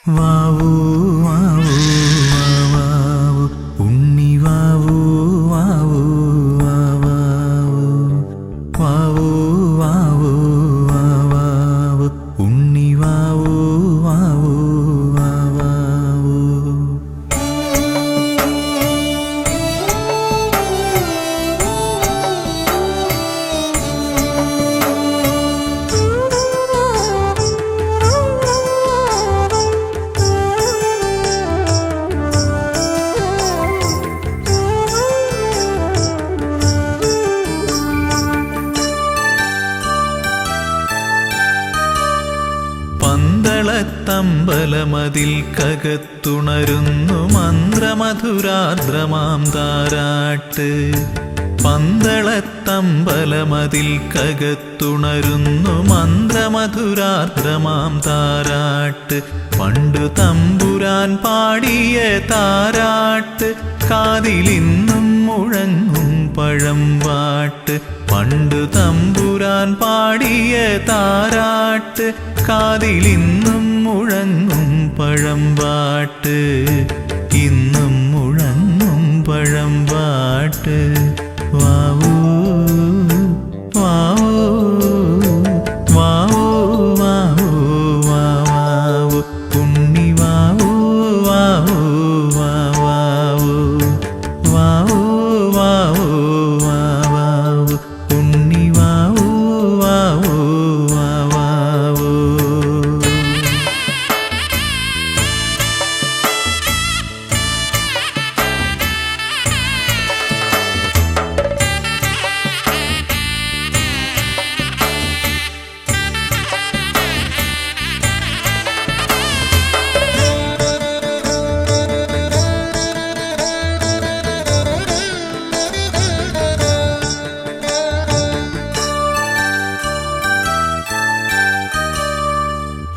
വാവൂ വാവൂ വാവൂ ഉണ്ണി വാവൂ വാവൂ വാവൂ വാവൂ വാവൂ വാവൂ ഉണ്ണി വാവൂ വാവൂ വാവൂ. പന്തളത്തമ്പലമതിൽ കകത്തുണരുന്നു മന്ത്രമധുരാർദ്രമാം താരാട്ട്. പന്തളത്തമ്പലമതിൽ കകത്തുണരുന്നു മന്ത്രമധുരാർദ്രമാം താരാട്ട്. പണ്ടു തമ്പുരാൻ പാടിയ താരാട്ട് കാതിലിന്നും മുഴങ്ങും പഴംപാട്ട്. പണ്ടു തമ്പുരാൻ പാടിയ താരാട്ട് കാതിലിന്നും മുഴങ്ങും പഴംപാട്ട്. ഇന്നും മുഴങ്ങും പഴംപാട്ട്. വാവൂ വാവൂ വാവൂ വാവൂ വാവൂ ഉണ്ണി വാവൂ വാവൂ വാവൂ വാവൂ വാവൂ വാവൂ ഉണ്ണി വാവൂ വാവൂ വാവൂ.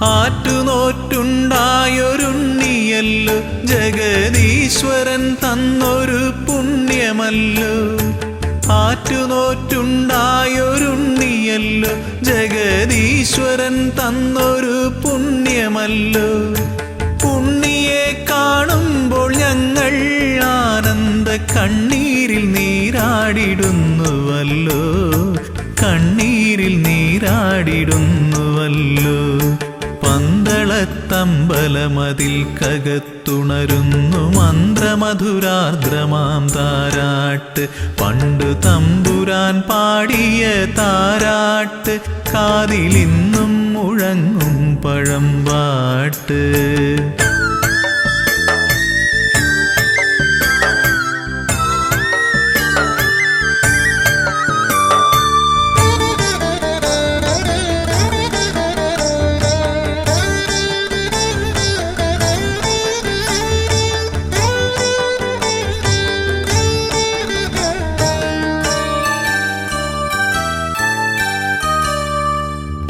ആറ്റുനോറ്റുണ്ടായൊരുണ്ണിയല്ലോ ജഗദീശ്വരൻ തന്നൊരു പുണ്യമല്ലോ. ആറ്റുനോറ്റുണ്ടായൊരുണ്ണിയല്ലോ ജഗദീശ്വരൻ തന്നൊരു പുണ്യമല്ലോ. ഉണ്ണിയെ കാണുമ്പോൾ ഞങ്ങൾ ആനന്ദ കണ്ണീരിൽ നീരാടിടുന്നുവല്ലോ. കണ്ണീരിൽ നീരാടിടുന്നുവല്ലോ. പന്തളത്തമ്പലമതിൽ കകത്തുണരുന്നു മന്ത്രമധുരാർദ്രമാം താരാട്ട്. പണ്ടു തമ്പുരാൻ പാടിയ താരാട്ട് കാതിലിന്നും മുഴങ്ങും പഴംപാട്ട്.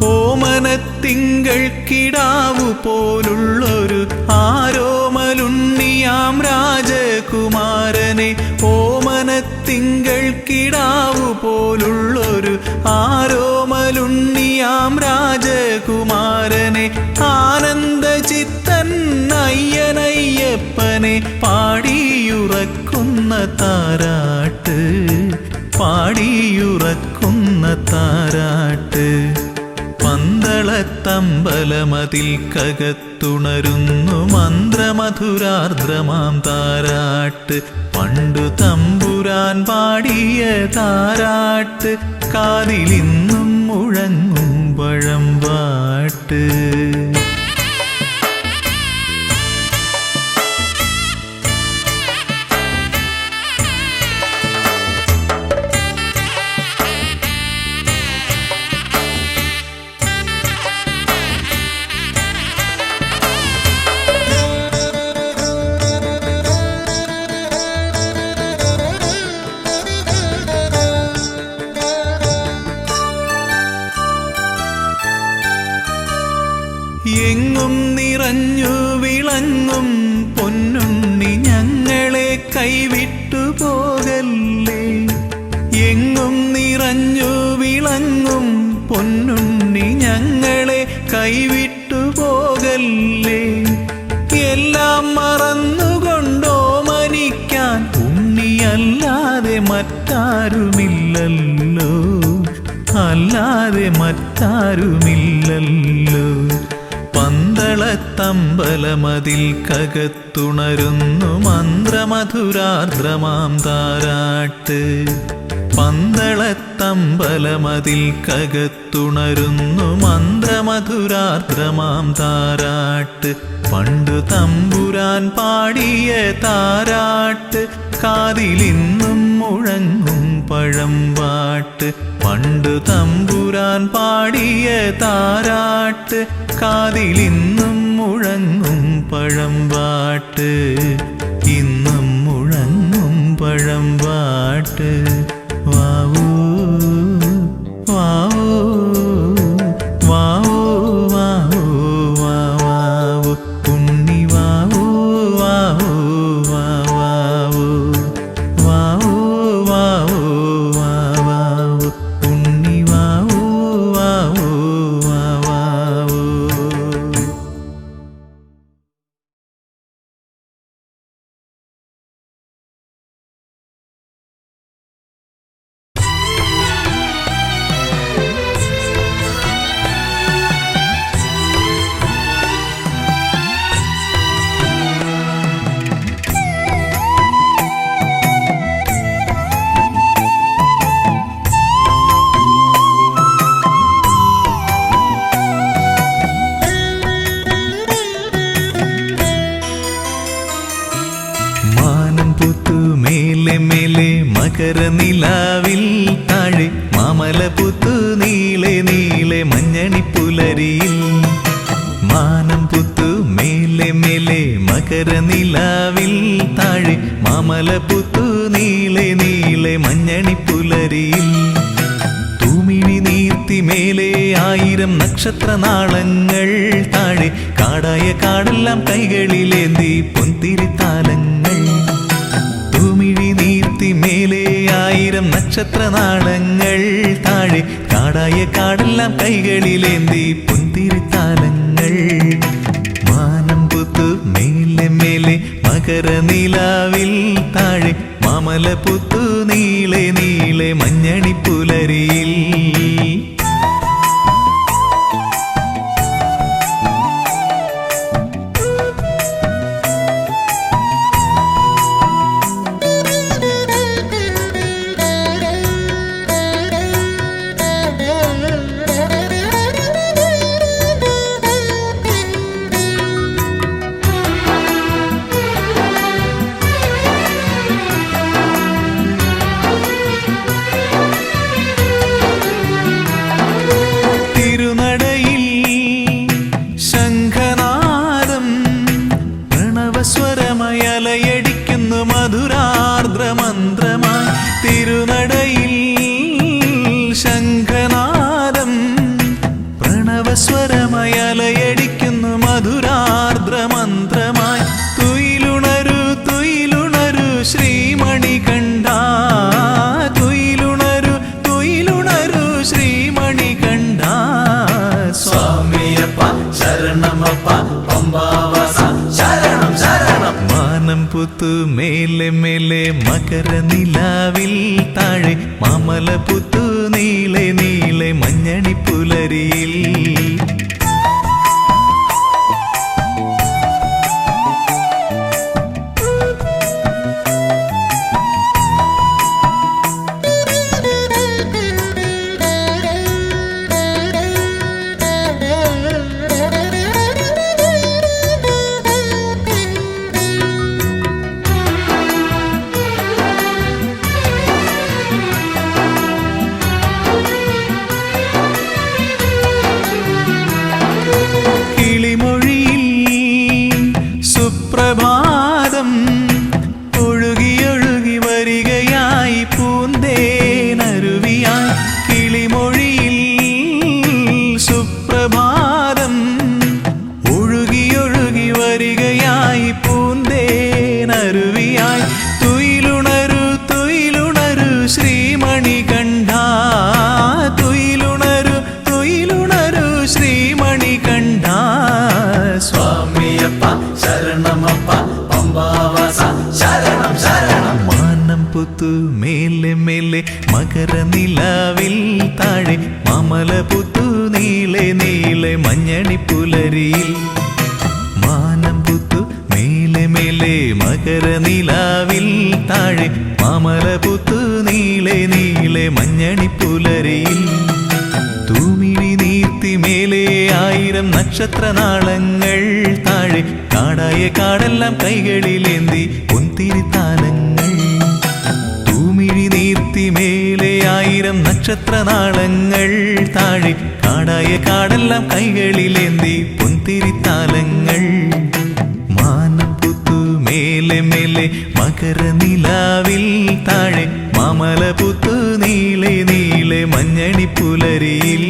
ഓമനത്തിങ്കൾ കിടാവു പോലുള്ളൊരു ആരോമലുണ്ണിയാം രാജകുമാരനെ. ഓമനത്തിങ്കൾ കിടാവു പോലുള്ളൊരു ആരോമലുണ്ണിയാം രാജകുമാരനെ. ആനന്ദചിത്തൻ അയ്യനയ്യപ്പനെ പാടിയുറക്കുന്ന താരാട്ട്. പാടിയുറക്കുന്ന താരാട്ട്. പന്തളത്തമ്പലമതിൽ കകത്തുണരുന്നു മന്ത്രമധുരാർദ്രമാം താരാട്ട്. പണ്ടു തമ്പുരാൻ പാടിയ താരാട്ട് കാതിലിന്നും മുഴങ്ങും പഴംപാട്ട്. എങ്ങും നിറഞ്ഞു വിളങ്ങും പൊന്നുണ്ണി ഞങ്ങളെ കൈവിട്ടു പോകല്ലേ. എങ്ങും നിറഞ്ഞു വിളങ്ങും പൊന്നുണ്ണി ഞങ്ങളെ കൈവിട്ടു പോകല്ലേ. എല്ലാം മറന്നുകൊണ്ടോ മനിക്കാൻ ഉണ്ണിയല്ലാതെ മറ്റാരുമില്ലല്ലോ, അല്ലാതെ മറ്റാരുമില്ലല്ലോ. പന്തളത്തമ്പലമതിൽ കകത്തുണരുന്നു മന്ത്രമധുരാർദ്രമാം താരാട്ട്. പന്തളത്തമ്പലമതിൽ കകത്തുണരുന്നു മന്ത്രമധുരാർദ്രമാം താരാട്ട്. പണ്ടു തമ്പുരാൻ പാടിയ താരാട്ട് കാതിലിന്നും മുഴങ്ങും പഴമ്പാട്ട്. പണ്ടു തമ്പുരാൻ പാടിയ താരാട്ട് കാതിലിന്നും മുഴങ്ങും പഴമ്പാട്ട്. ഇന്നും മുഴങ്ങും പഴമ്പാട്ട്. വാവൂ വാവൂ വാവൂ വാവൂ വാവൂ ഉണ്ണി വാവൂ വാവൂ വാവൂ വാവൂ വാവൂ വാവൂ ഉണ്ണി വാവൂ വാവൂ വാവൂ. മകരനിലാവിൽ താഴെ മാമലപുത്തു നീളെ നീളെ മഞ്ഞണിപ്പുലരിയിൽ. മാനം പുത്തു മേലെ മേലെ മകരനിലാവിൽ താഴെ മാമലപുത്തു നീളെ നീളെ മഞ്ഞണിപ്പുലരിയിൽ. തൂമിഴി നീർത്തി മേലെ 1000 നക്ഷത്രനാളങ്ങൾ താഴെ കാടായ കാടെല്ലാം കൈകളിലേന്തി പൊന്തിരിത്താലങ്ങൾ. തൂമിഴി നീർത്തി മേലെ 1000 നക്ഷത്രനാളങ്ങൾ താഴെ കാടായ കാടെല്ലാം കൈകളിലേന്തി പൊന്തിരിത്താലങ്ങൾ. മാനം പുത്തു മേലെ മേലെ മകരനിലാവിൽ താഴെ മാമലപുത്തു നീളെ നീളെ മഞ്ഞണിപ്പുലരിയിൽ. സ്വരമയലയടിക്കുന്നു മധുരാർദ്രമന്ത്രമായി. തിരുനടയിൽ ശംഖനാദം പ്രണവസ്വരമയലയടിക്കുന്നു മധുരാർദ്രമന്ത്രമായി. തുയിലുണരു തുയിലുണരു ശ്രീമണികണ്ഠ, തുയിലുണരു തുയിലുണരു ശ്രീമണികണ്ഠ. സ്വാമിയപ്പ ശരണമപ്പ പമ്പാവാസ ശരണം ശരണം. മാനം പുത്തു മേലെ മേലെ മകരനിലാവിൽ താഴെ മാമലപുത്തു നീളെ നീളെ മഞ്ഞണിപ്പുലരിയിൽ. പുത്തു മേലെ മേലെ മകരനിലാവിൽ താഴെ മാമല പുത്തു നീളെ നീളെ മഞ്ഞണിപ്പുലരിയിൽ മാനം പുത്തു മേലെ മേലെ മകരനിലാവിൽ താഴെ മാമല പുത്തു നീളെ നീളെ മഞ്ഞണിപ്പുലരിയിൽ തൂമിഴി നീർത്തി മേലെ 1000 നക്ഷത്രനാളങ്ങൾ താഴെ കാടായ കാടെല്ലാം കൈകളിലേന്തി പൊന്തിരിത്താലങ്ങൾ തൂമിഴി നീർത്തി മേലെ 1000 നക്ഷത്രനാളങ്ങൾ താഴെ കാടായ കാടെല്ലാം കൈകളിലേന്തി പൊന്തിരിത്താലങ്ങൾ മാനം പുത്തു മേലെ മേലെ മകരനിലാവിൽ താഴെ മാമല പുത്തു നീളെ നീളെ മഞ്ഞണിപ്പുലരിയിൽ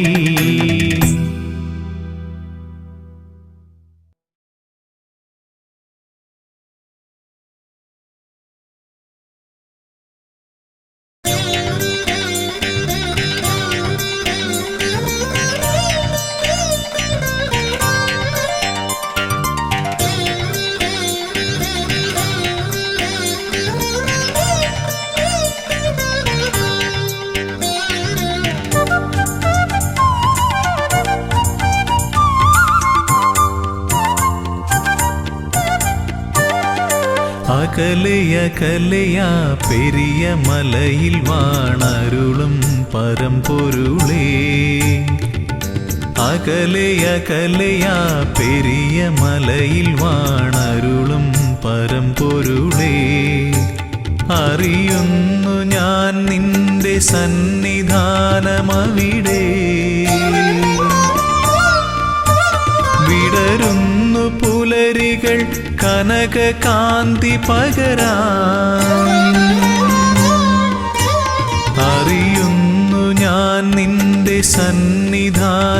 അകലയ പെരിയ മലയിൽ വാണരുളും പരമ്പൊരുളേ അകലയ പെരിയ മലയിൽ വാണരുളും പരമ്പൊരുളേ അറിയുന്നു ഞാൻ നിന്റെ സന്നിധാനമവിടെ വിടരുന്നു പുലരികൾ കനകകാന്തി പകരാൻ അറിയുന്നു ഞാൻ നിന്റെ സന്നിധാനമവിടെ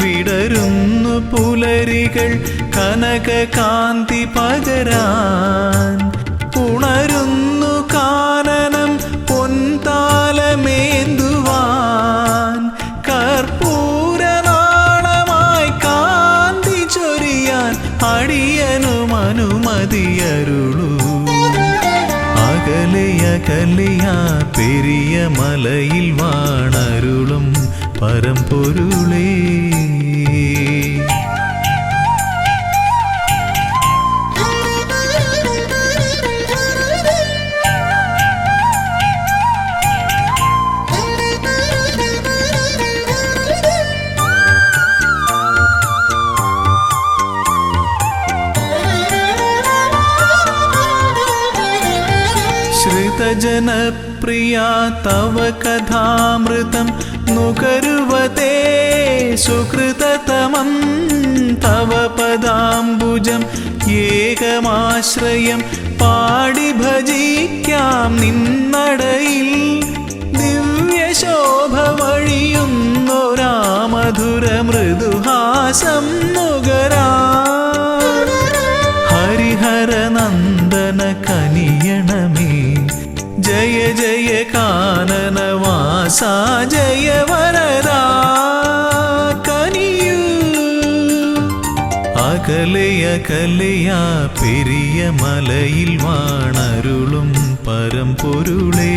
വിടരുന്നു പുലരികൾ കനകകാന്തി പകരാൻ ഉണരുന്നു കാനനം പൊൻതാലമേന്തുവാൻ കർപ്പൂരനാളമായി കാന്തി ചൊരിയാൻ അടിയനും അനുമതിയരുളൂ അകലയ പെരിയ മലയിൽ വാണരുളും പരമ്പൊരുളേ ജനപ്രിയാ തവ കഥാമൃതം നുകരുവതേ സുകൃതതമം തവ പദാംബുജം ഏകമാശ്രയം പാടി ഭജിക്കാം നിന്നടയിൽ ദിവ്യശോഭ വഴിയുന്നൊരാമധുര മൃദുഹാസം നുകരാ ഹരിഹരനന്ദന കനിയണമേ ജയ ജയ കാനനവാസ ജയ വരദാ കനിയൂ അകലയ പെരിയ മലയിൽ വാണരുളും പരമ്പൊരുളേ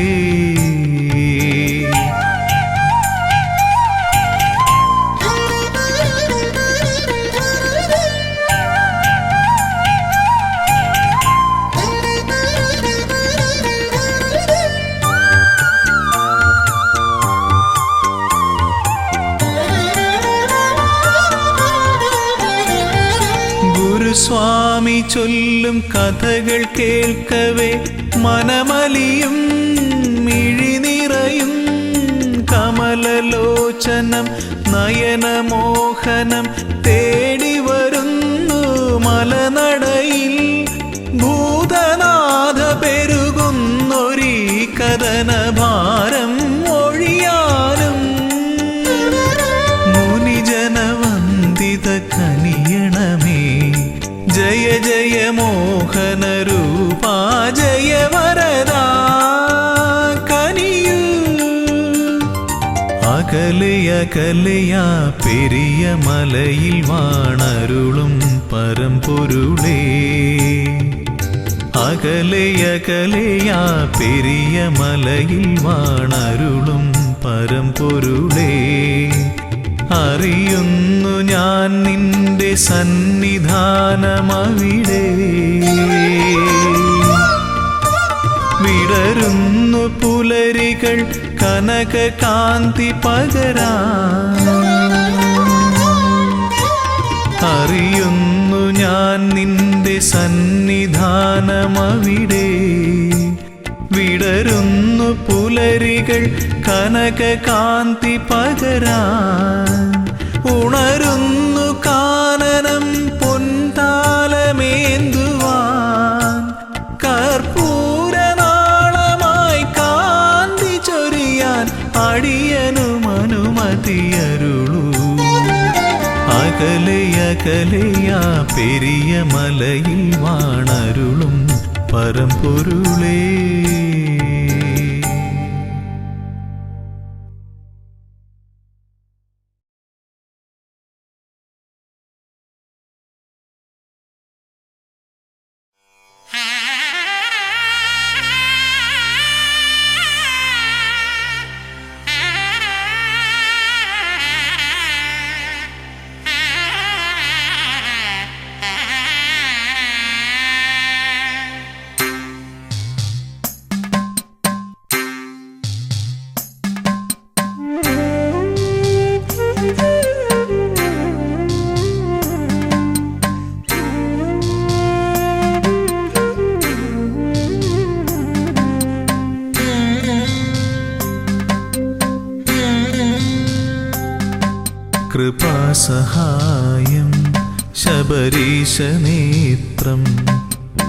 സ്വാമി ചൊല്ലും കഥകൾ കേൾക്കവേ മനമലിയും മിഴിനിറയും കമലലോചനം നയനമോഹനം തേടി വരുന്നു മലനടയിൽ ഭൂതനാഥ പെരുകുന്നൊരീ കഥനഭാരം ഒഴിയാനും മുനിജനവന്ദിത കനിയണമേ ജയ ജയ മോഹന രൂപാ ജയ വരദാ കനിയൂ അകലയ പെരിയ മലയിൽ വാണരുളും പരമ്പൊരുളേ അകലെയകലെയാ പെരിയ മലയിൽ വാണരുളും പരമ്പൊരുളേ, അറിയുന്നു ഞാൻ നിന്റെ സന്നിധാനമവിടെ. വിടരുന്നു പുലരികൾ കനക കാന്തി പകരാൻ, അറിയുന്നു ഞാൻ നിന്റെ സന്നിധാനമവിടെ. വിടരുന്നു പുലരികൾ കനക കാന്തി പകരാൻ, ഉണരുന്നു കാനനം പൊൻതാലമേന്തുവാൻ, കർപ്പൂരനാളമായി കാന്തി ചൊരിയാൻ അടിയനും അനുമതിയരുളൂ. അകലെയകലെയാ പെരിയ മലയിൽ വാണരുളും പരമ്പൊരുളേ. കൃപാസഹായം ശബരീശനേത്രം,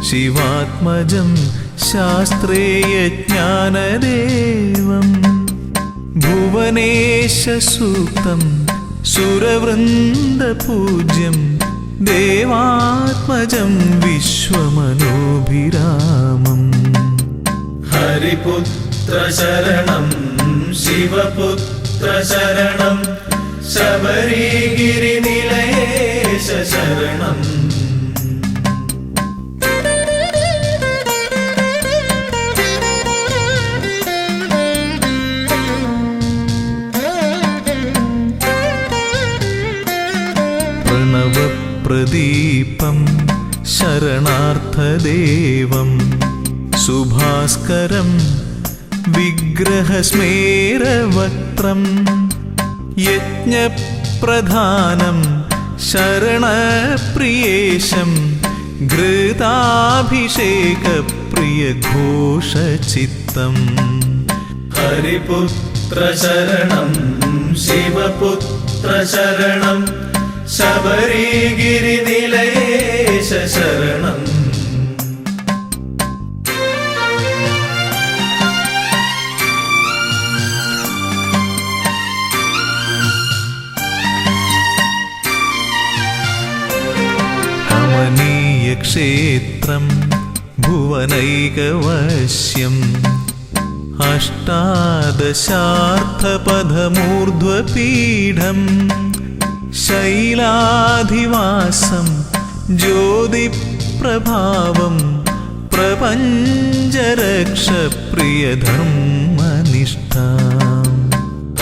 ശിവാത്മജം ശാസ്ത്രേയജ്ഞാനദേവം, ഭുവനേശസൂക്തം സുരവൃന്ദപൂജ്യം, ദേവാത്മജം വിശ്വമനോഭിരാമം. ഹരിപുത്ര ശരണം ശിവപുത്ര ശരണം, ശബരിഗിരിനിലയേശ ശരണം. പ്രണവപ്രദീപം ശരണാർത്ഥദേവം, സുഭാസ്കരം വിഗ്രഹസ്മേരവക്ത്രം, യജ്ഞപ്രധാനം ശരണപ്രിയേശം, ഘൃതാഭിഷേകപ്രിയഘോഷചിത്തം. ഹരിപുത്ര ശരണം ശിവപുത്ര ശരണം, ശബരിഗിരിനിലയേശ ശരണം. ക്ഷേത്രം ഭുവനൈകവശ്യം, അഷ്ടാദശാർത്ഥപഥമൂർധ്വപീഠം, ശൈലാധിവാസം ജ്യോതിപ്രഭാവം, പ്രപഞ്ചരക്ഷപ്രിയധർമ്മനിഷ്ഠാം.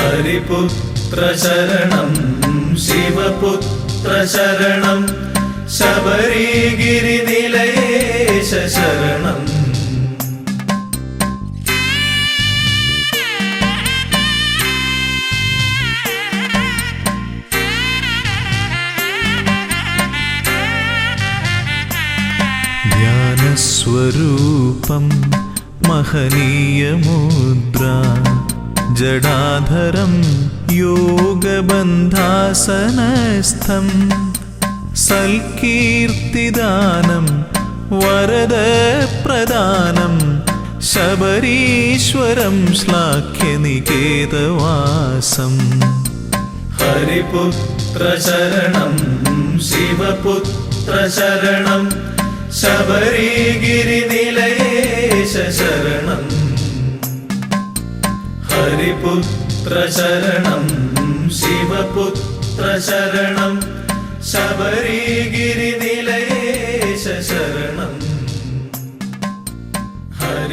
ഹരിപുത്ര ശരണം ശിവപുത്ര ശരണം, ശബരിഗിരിനിലയേശ ശരണം. ധ്യാനസ്വരൂപം മഹനീയമുദ്ര, ജടാധരം യോഗബന്ധാസനസ്ഥം, സൽകീർത്തിദാനം വരദപ്രദാനം, ശബരീശ്വരം ശ്ലാഘ്യനികേതവാസം. ഹരിപുത്ര ശരണം ശിവപുത്ര ശരണം, ശബരിഗിരിനിലയേശ ശരണം. ഹരിപുത്ര ശരണം ശിവപുത്ര ശരണം, ശബരിഗിരിനിലയേശ ശരണം.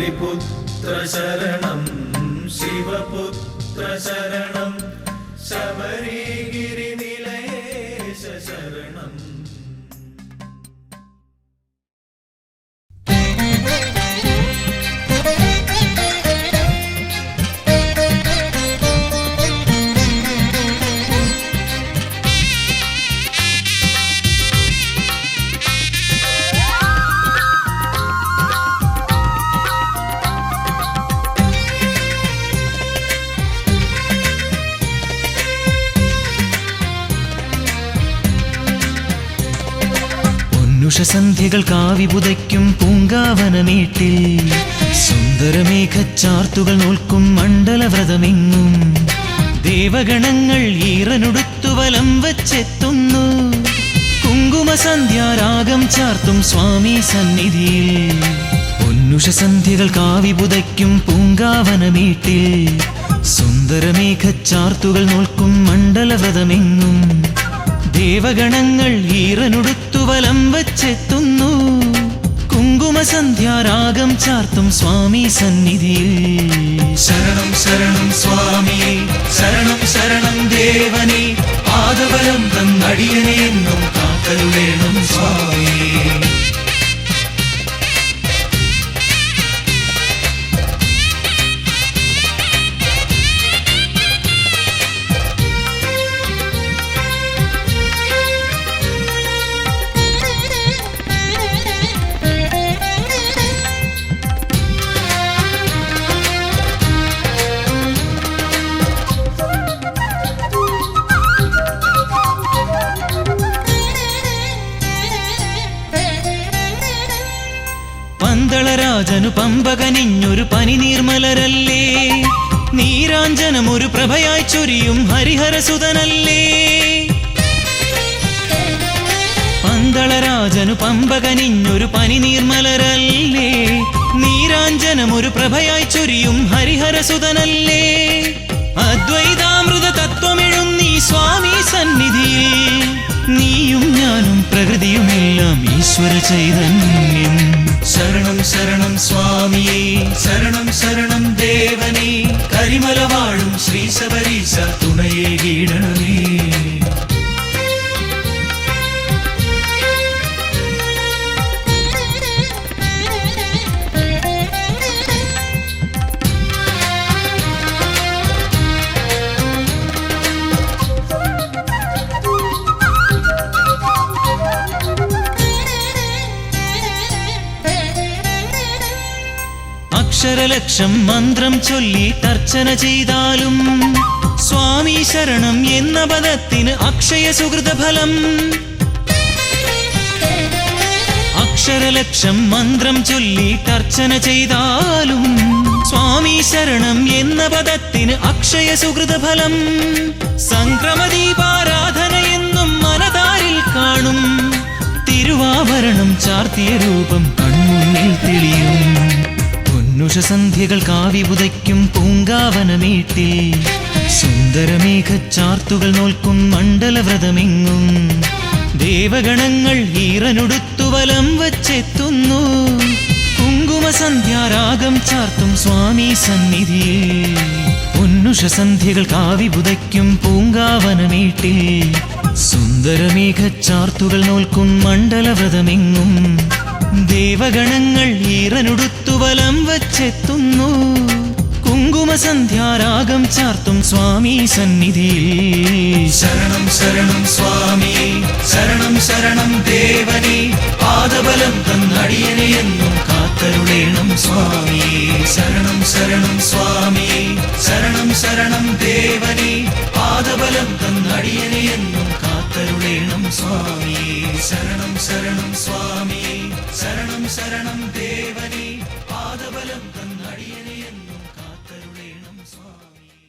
ഹരിപുത്ര ശരണം ശിവപുത്ര ശരണം ശബരിഗിരി നിലയേശ ശരണം. ഉഷസന്ധ്യകൾ കാവിപുതയ്ക്കും പൂങ്കാവനമേട്ടിൽ സുന്ദരമേഘച്ചാർത്തുകൾ നോൽക്കും മണ്ഡലവ്രതമെങ്ങും ദേവഗണങ്ങൾ ഈറനുടുത്തു വലം വച്ചെത്തുന്നു. കുങ്കുമസന്ധ്യാരാഗം ചാർത്തും സ്വാമി സന്നിധിയിൽ. പൊന്നുഷസന്ധ്യകൾ കാവിപുതയ്ക്കും പൂങ്കാവനമേട്ടിൽ സുന്ദരമേഘച്ചാർത്തുകൾ നോൽക്കും മണ്ഡലവ്രതമെങ്ങും ദേവഗണങ്ങൾ ഈറനുടുത്തു വലം വച്ചെത്തുന്നു. കുങ്കുമസന്ധ്യാരാഗം ചാർത്തും സ്വാമി സന്നിധിയിൽ. ശരണം ശരണം സ്വാമിയെ ശരണം ശരണം ദേവനെ പാദബലം തന്നടിയനെ എന്നും കാക്കരുളേണം സ്വാമിയേ. പന്തളരാജനു പമ്പകനിഞ്ഞൊരു പനിനീർമലരല്ലേ, നീരാഞ്ജനമൊരു പ്രഭയായി ചൊരിയും ഹരിഹരസുതനല്ലേ. പന്തളരാജനു പമ്പകനിഞ്ഞൊരു പനിനീർമലരല്ലേ, നീരാഞ്ജനമൊരു പ്രഭയായി ചൊരിയും ഹരിഹരസുതനല്ലേ. അദ്വൈതാമൃത തത്വമെഴുന്നീ സ്വാമി സന്നിധിയിൽ. നീയും ഞാനും പ്രകൃതിയുമെല്ലാം ഈശ്വര ചൈതന്യം. ശരണം ശരണം സ്വാമിയേ ശരണം ശരണം ദേവനേ കരിമല വാഴും ശ്രീ ശബരീശ തുണയേ കീടണമേ. അക്ഷരലക്ഷം മന്ത്രം ചൊല്ലി തർച്ചന ചെയ്താലും സ്വാമി ശരണം എന്ന പദത്തിന് അക്ഷയ സുഹൃതഫലം. അക്ഷരലക്ഷം മന്ത്രം ചൊല്ലി തർച്ചന ചെയ്താലും സ്വാമി ശരണം എന്ന പദത്തിന് അക്ഷയ സുഹൃതഫലം. സംക്രമദീപാരാധന എന്നും മനതാരിൽ കാണും, തിരുവാഭരണം ചാർത്തിയ രൂപം കൺമുന്നിൽ തെളിയും. പൊന്നുഷസന്ധ്യകൾ കാവിപുതയ്ക്കും പൂങ്കാവനമേട്ടിൽ സുന്ദരമേഘച്ചാർത്തുകൾ നോൽക്കും മണ്ഡലവ്രതമെങ്ങും ദേവഗണങ്ങൾ ഈറനുടുത്തു വലം വച്ചെത്തുന്നു. കുങ്കുമസന്ധ്യാരാഗം ചാർത്തും സ്വാമി സന്നിധിയിൽ. പൊന്നുഷസന്ധ്യകൾ കാവിപുതയ്ക്കും പൂങ്കാവനമേട്ടിൽ സുന്ദരമേഘച്ചാർത്തുകൾ നോൽക്കും മണ്ഡലവ്രതമെങ്ങും ദേവഗണങ്ങൾ ഈറനുടുത്തു വലം വച്ചെത്തുന്നു. കുങ്കുമസന്ധ്യാരാഗം ചാർത്തും സ്വാമി സന്നിധിയിൽ. ശരണം ശരണം സ്വാമിയേ ശരണം ശരണം ദേവനേ പാദബലം തന്നടിയനെ എന്നും കാത്തരുളേണം സ്വാമിയേ. ശരണം ശരണം സ്വാമിയേ ശരണം ശരണം ദേവനേ പാദബലം തന്നടിയനെ എന്നും കാത്തരുളേണം സ്വാമിയേ. ശരണം ശരണം സ്വാമിയേ ശരണം ശരണം ദേവനേ പാദബലം തന്നടിയനെ എന്നും കാത്തരുളേണം സ്വാമിയേ.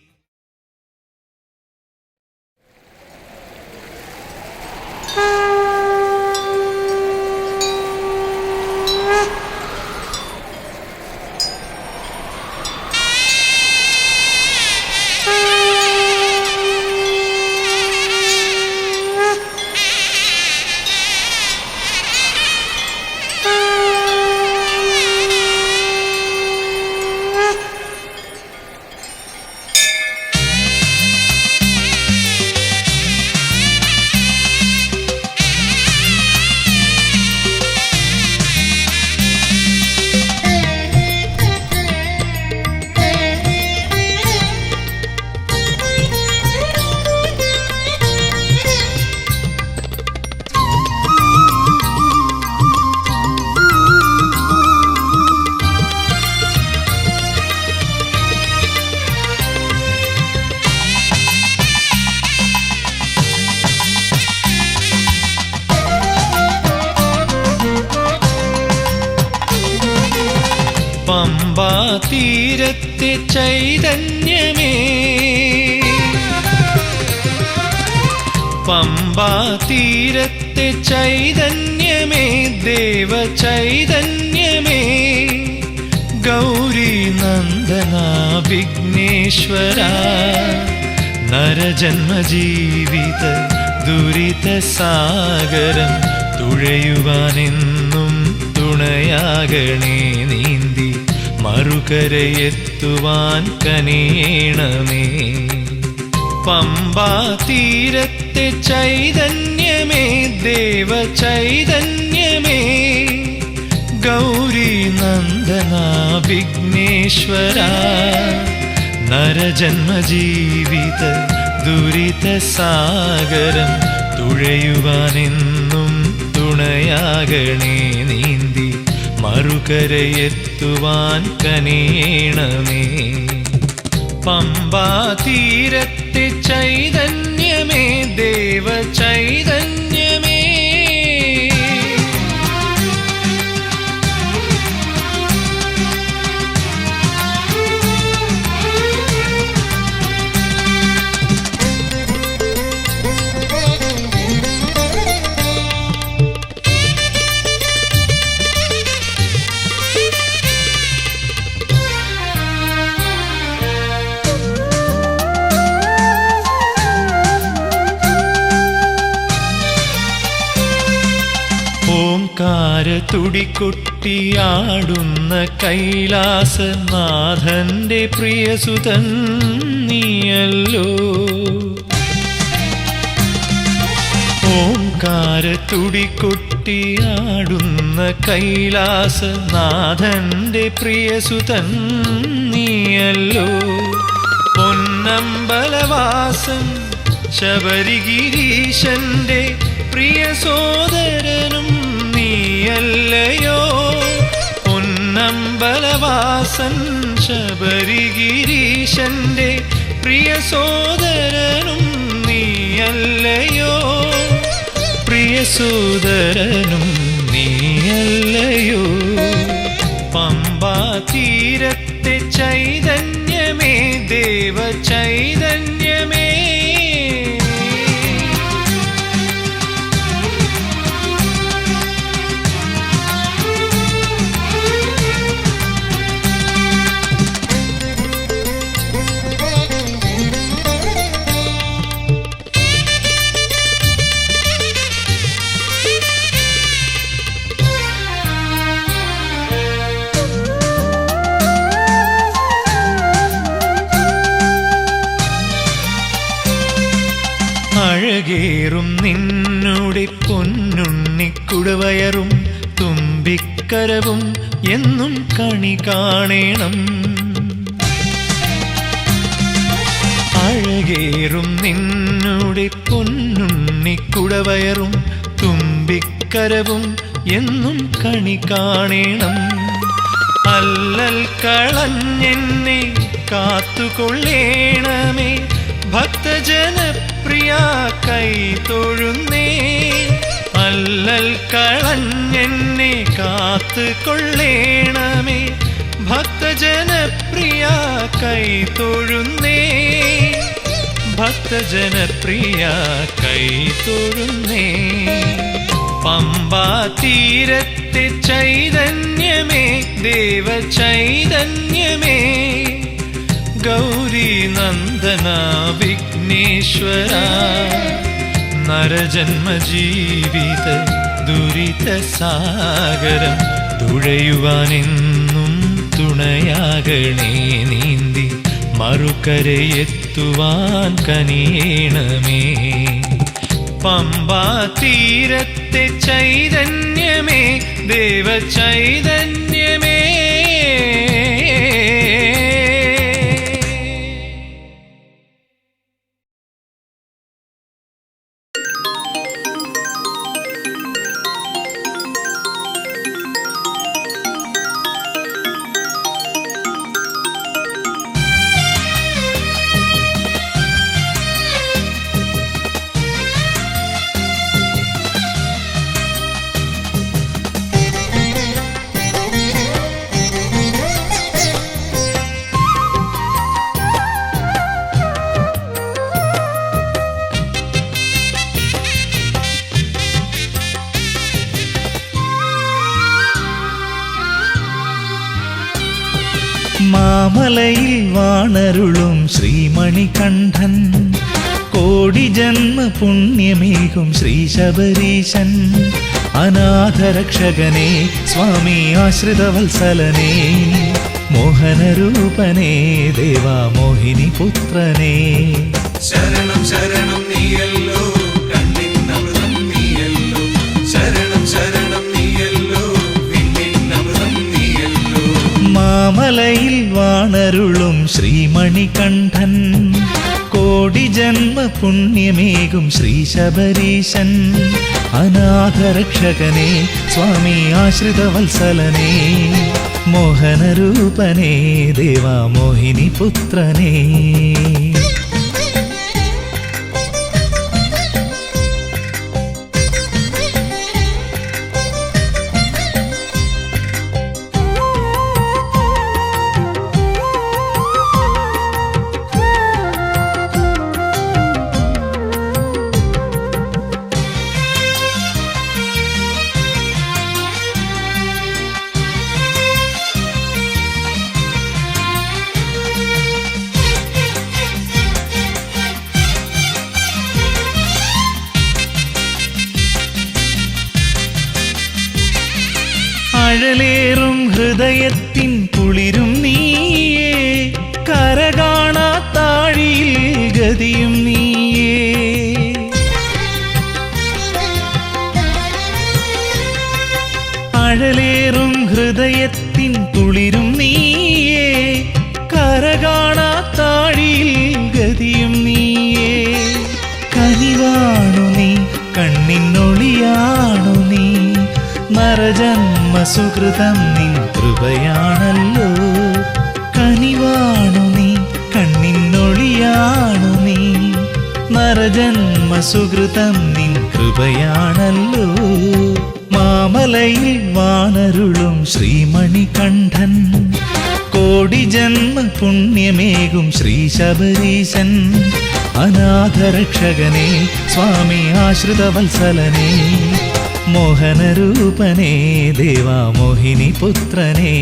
പമ്പാ തീരത്തെ ചൈതന്യമേ, പമ്പാ തീരത്തെ ചൈതന്യമേ, ദേവ ചൈതന്യമേ, ഗൗരി നന്ദന വിഘ്നേശ്വര, നരജന്മജീവിത ദുരിത സാഗരം തുഴയുവാനെന്നും തുണയാകണേ, നീന്തി മറുകരയെത്തുവാൻ കനിയണമേ. പമ്പാ തീരത്തെ ചൈതന്യമേ, ദേവ ചൈതന്യമേ, ഗൗരി നന്ദന വിഘ്നേശ്വര, നരജന്മജീവിത ദുരിത സാഗരം തുഴയുവാനെന്നും തുണയാകണേ, നീന്തി മറുകരയെത്തുവാൻ കനിയണമേ. പമ്പാ തീരത്തെ ചൈതന്യമേ, ദേവ ചൈതന്യമേ. ഓംകാര തുടികൊട്ടിയാടുന്ന കൈലാസനാഥന്റെ പ്രിയസുതൻ നീയല്ലോ. ഓംകാര തുടികൊട്ടിയാടുന്ന കൈലാസനാഥന്റെ പ്രിയസുതൻ നീയല്ലോ. പൊന്നമ്പലവാസൻ ശബരിഗിരീശന്റെ പ്രിയ സോദരനും നീയല്ലയോ. പൊന്നമ്പലവാസൻ ശബരിഗിരീശന്റെ പ്രിയ സോദരനും നീയല്ലയോ, പ്രിയ സോദരനും നീയല്ലയോ. പമ്പാ തീരത്തെ ചൈതന്യമേ, ദേവ ചൈതന്യമേ. അഴകേറും നിന്നുടെ പൊന്നുണ്ണിക്കുടവയറും തുമ്പിക്കരവും എന്നും കണി കാണേണം. അഴകേറും നിന്നുടെ പൊന്നുണ്ണിക്കുടവയറും തുമ്പിക്കരവും എന്നും കണി കാണേണം. അല്ലൽ കളഞ്ഞെന്നെ കാത്തുകൊള്ളേണമേ, ഭക്തജനപ്രിയ കൈ തൊഴുന്നേ. അല്ലൽ കളഞ്ഞെന്നെ കാത്തുകൊള്ളേണമേ, ഭക്തജനപ്രിയ കൈ തൊഴുന്നേ. ഭക്തജനപ്രിയ കൈ തൊഴുന്നേ. പമ്പാ തീരത്തെ ചൈതന്യമേ, ദേവ ചൈതന്യമേ, ഗൗരി നന്ദന വിഘ്നേശ്വര, നരജന്മജീവിത ദുരിത സാഗരം തുഴയുവാനെന്നും തുണയാകണേ, നീന്തി മറുകരയെത്തുവാൻ കനിയണമേ. പമ്പാ തീരത്തെ ചൈതന്യമേ, ദേവ ചൈതന്യമേ. മാമലയിൽ വാണരുളും ശ്രീമണികണ്ഠൻ, കോടി ജന്മ പുണ്യമേകും ശ്രീ ശബരീശൻ. അനാഥരക്ഷകനേ സ്വാമി ആശ്രിതവത്സലനേ, മോഹനരൂപനേ ദേവാ മോഹിനി പുത്രനേ. ശരണം ശരണം നീയല്ലോ കണ്ണിന്നമൃതം നീയല്ലോ, ശരണം ശരണം നീയല്ലോ വിണ്ണിന്നമൃതം നീയല്ലോ. മാമലയിൽ വാണരുളും ശ്രീമണികണ്ഠൻ, കോടി ജന്മ പുണ്യമേകും ശ്രീ ശബരീശൻ. അനാഥരക്ഷകനേ സ്വാമി ആശ്രിതവത്സലനേ, മോഹനരൂപനേ ദേവാ മോഹിനി പുത്രനേ. അഴലേറും ഹൃദയത്തിൻ കുളിരും നീയേ, കരകാണാത്താഴിയിൽ ഗതിയും നീയേ. അഴലേറും ഹൃദയത്തിൻ കുളിരും നീയേ, കരകാണാത്താഴിയിൽ ഗതിയും നീയേ. കനിവാണു നീ കണ്ണിനൊളിയാണു നീ, നരജന്മ സുഹൃതം നിൻ കൃപയാണല്ലോ. കനിവാണു നീ കണ്ണിനൊളിയാണു നീ, നരജന്മ സുഹൃതം നിൻ കൃപയാണല്ലോ. മാമലയിൽ വാണരുളും ശ്രീമണികണ്ഠൻ, കോടി ജന്മ പുണ്യമേകും ശ്രീ ശബരീശൻ. അനാഥരക്ഷകനേ സ്വാമി ആശ്രിതവത്സലനേ, മോഹനരൂപനേ ദേവാ മോഹിനി പുത്രനേ.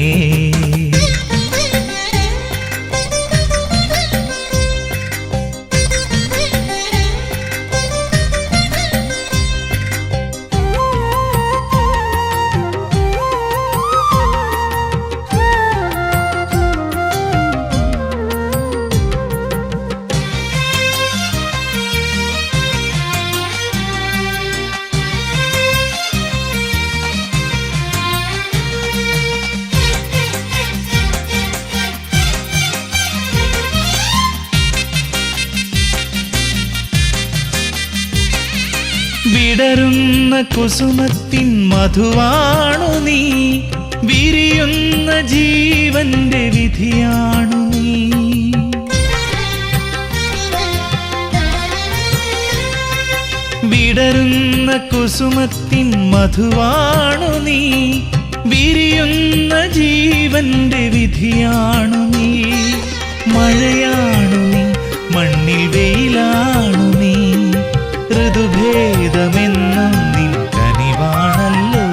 വിടരുന്ന കുസുമത്തിൻ മധുവാണു നീ, വിരിയുന്ന ജീവന്റെ വിധിയാണു നീ. വിടരുന്ന കുസുമത്തിൻ മധുവാണു നീ, വിരിയുന്ന ജീവന്റെ വിധിയാണു നീ. മഴയാണു നീ മണ്ണിൽ വെയിലാണു നീ, ഋതുഭേദമെന്നും നിൻ കനിവാണല്ലോ.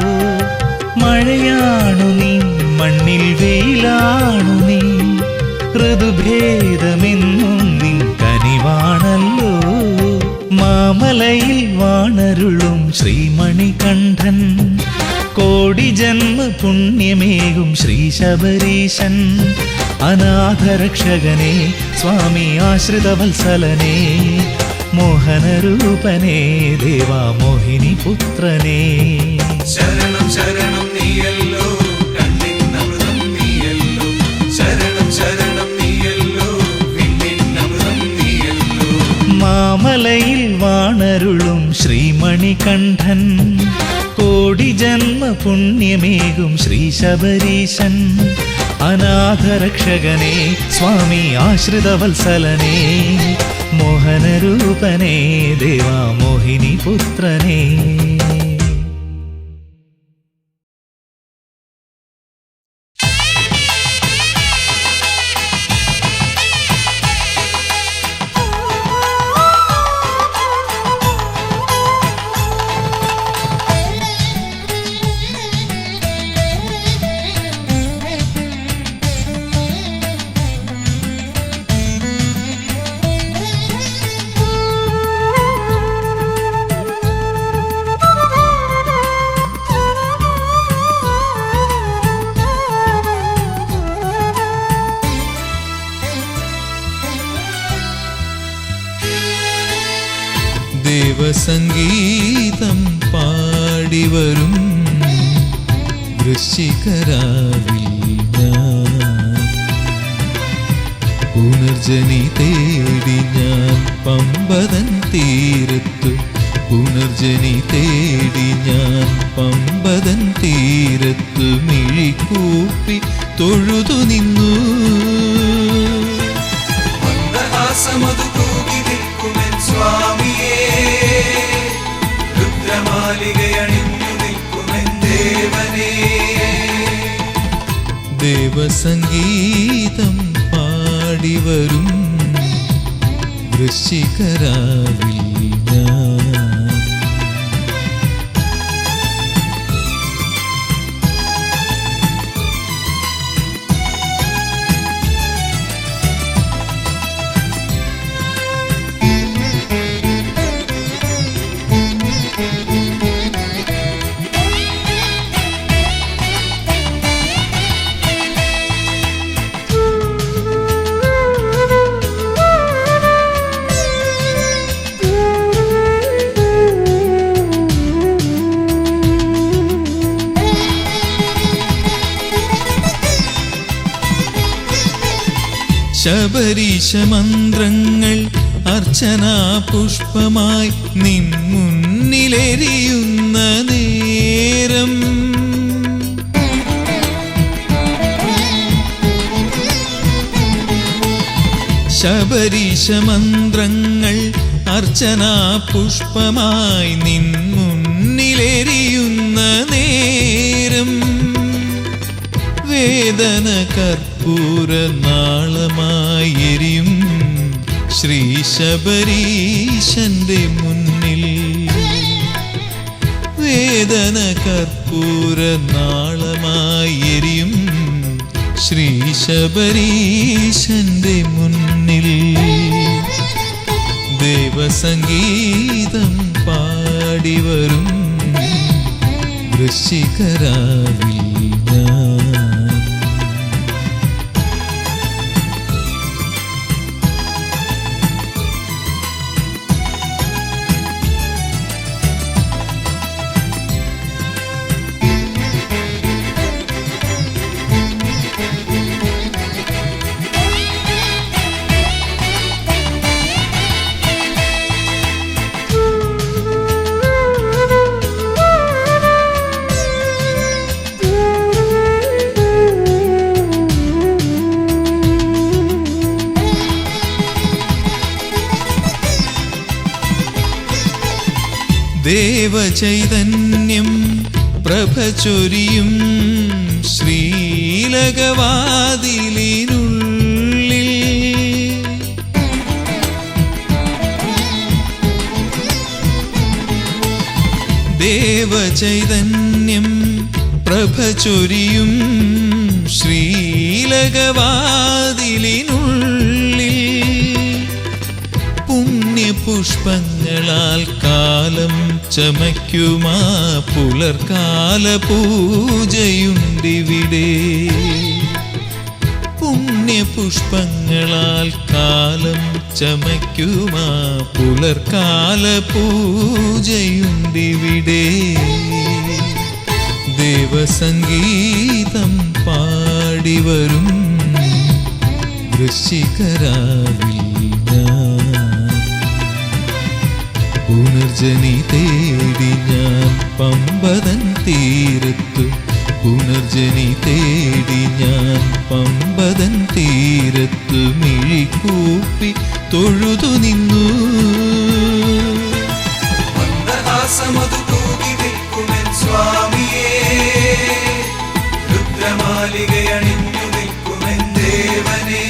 മഴയാണു നീ മണ്ണിൽ വെയിലാണു നീ, ഋതുഭേദമെന്നും നിൻ കനിവാണല്ലോ. മാമലയിൽ വാണരുളും ശ്രീമണികണ്ഠൻ, കോടി ജന്മ പുണ്യമേകും ശ്രീ ശബരീശൻ. അനാഥരക്ഷകനേ സ്വാമി ആശ്രിതവത്സലനേ, മോഹനരൂപനേ ദേവാ മോഹിനി പുത്രനേ. ശരണം ശരണം നീയല്ലോ കണ്ണിന്നമൃതം നീയല്ലോ, ശരണം ശരണം നീയല്ലോ വിണ്ണിന്നമൃതം നീയല്ലോ. മാമലയിൽ വാണരുളും ശ്രീമണികണ്ഠൻ, കോടി ജന്മ പുണ്യമേകും ശ്രീ ശബരീശൻ. അനാഥരക്ഷകനേ സ്വാമി ആശ്രിതവത്സലനേ, മോഹനരൂപനേ ദേവാ മോഹിനി പുത്രനേ. ദേവസംഗീതം പാടിവരും വൃശ്ചികരാവിൽ ഞാൻ പുനർജനി തേടി ഞാൻ പമ്പതൻ തീരത്തു പുനർജനി തേടി ഞാൻ പമ്പതൻ തീരത്തു മിഴിക്കൂപ്പി തൊഴുതു നിന്നു. മന്ദഹാസമതു തൂകി നിൽക്കുമെൻ സ്വാമിയേ, രുദ്രമാലികയണിഞ്ഞു നിൽക്കുമെൻ ദേവനേ. ദേവസംഗീതം പാടിവരും വൃശ്ചികരാവിൽ ഞാൻ ശബരീശ മന്ത്രങ്ങൾ അർച്ചനാ പുഷ്പമായി നിൻ മുന്നിലെരിയുന്ന നേരം ശബരീശ മന്ത്രങ്ങൾ അർച്ചനാ പുഷ്പമായി നിൻ മുന്നിലെരിയുന്ന നേരം വേദന കർപ്പൂര നാളമായി എരിയും ശ്രീ ശബരീശന്റെ മുന്നിൽ വേദന കർപ്പൂര നാളമായി എരിയും ശ്രീ ശബരീശന്റെ മുന്നിൽ ദേവസംഗീതം പാടിവരും വൃശ്ചികരാവിൽ ഞാൻ ദേവചൈതന്യം പ്രഭചൊരിയും ശ്രീലകവാതിലിനുള്ളിൽ ദേവചൈതന്യം പ്രഭചൊരിയും ശ്രീലകവാതിലിനുള്ളിൽ പുണ്യപുഷ്പങ്ങളാൽ കാലം ചമയ്ക്കുമാ പുലർക്കാല പൂജയുണ്ടിവിടെ പുണ്യപുഷ്പങ്ങളാൽ കാലം ചമയ്ക്കുമാ പുലർക്കാല പൂജയുണ്ടിവിടെ ദേവസംഗീതം പാടിവരും വൃശ്ചികരാവിൽ ഞാൻ പുനർജനി തേടി ഞാൻ പമ്പതൻ തീരത്തു പുനർജനി തേടി ഞാൻ പമ്പതൻ തീരത്തു മിഴിക്കൂപ്പി തൊഴുതു നിന്നു. മന്ദഹാസമതു തൂകി നിൽക്കുമെൻ സ്വാമിയേ, രുദ്രമാലികയണിഞ്ഞു നിൽക്കുമെൻ ദേവനേ.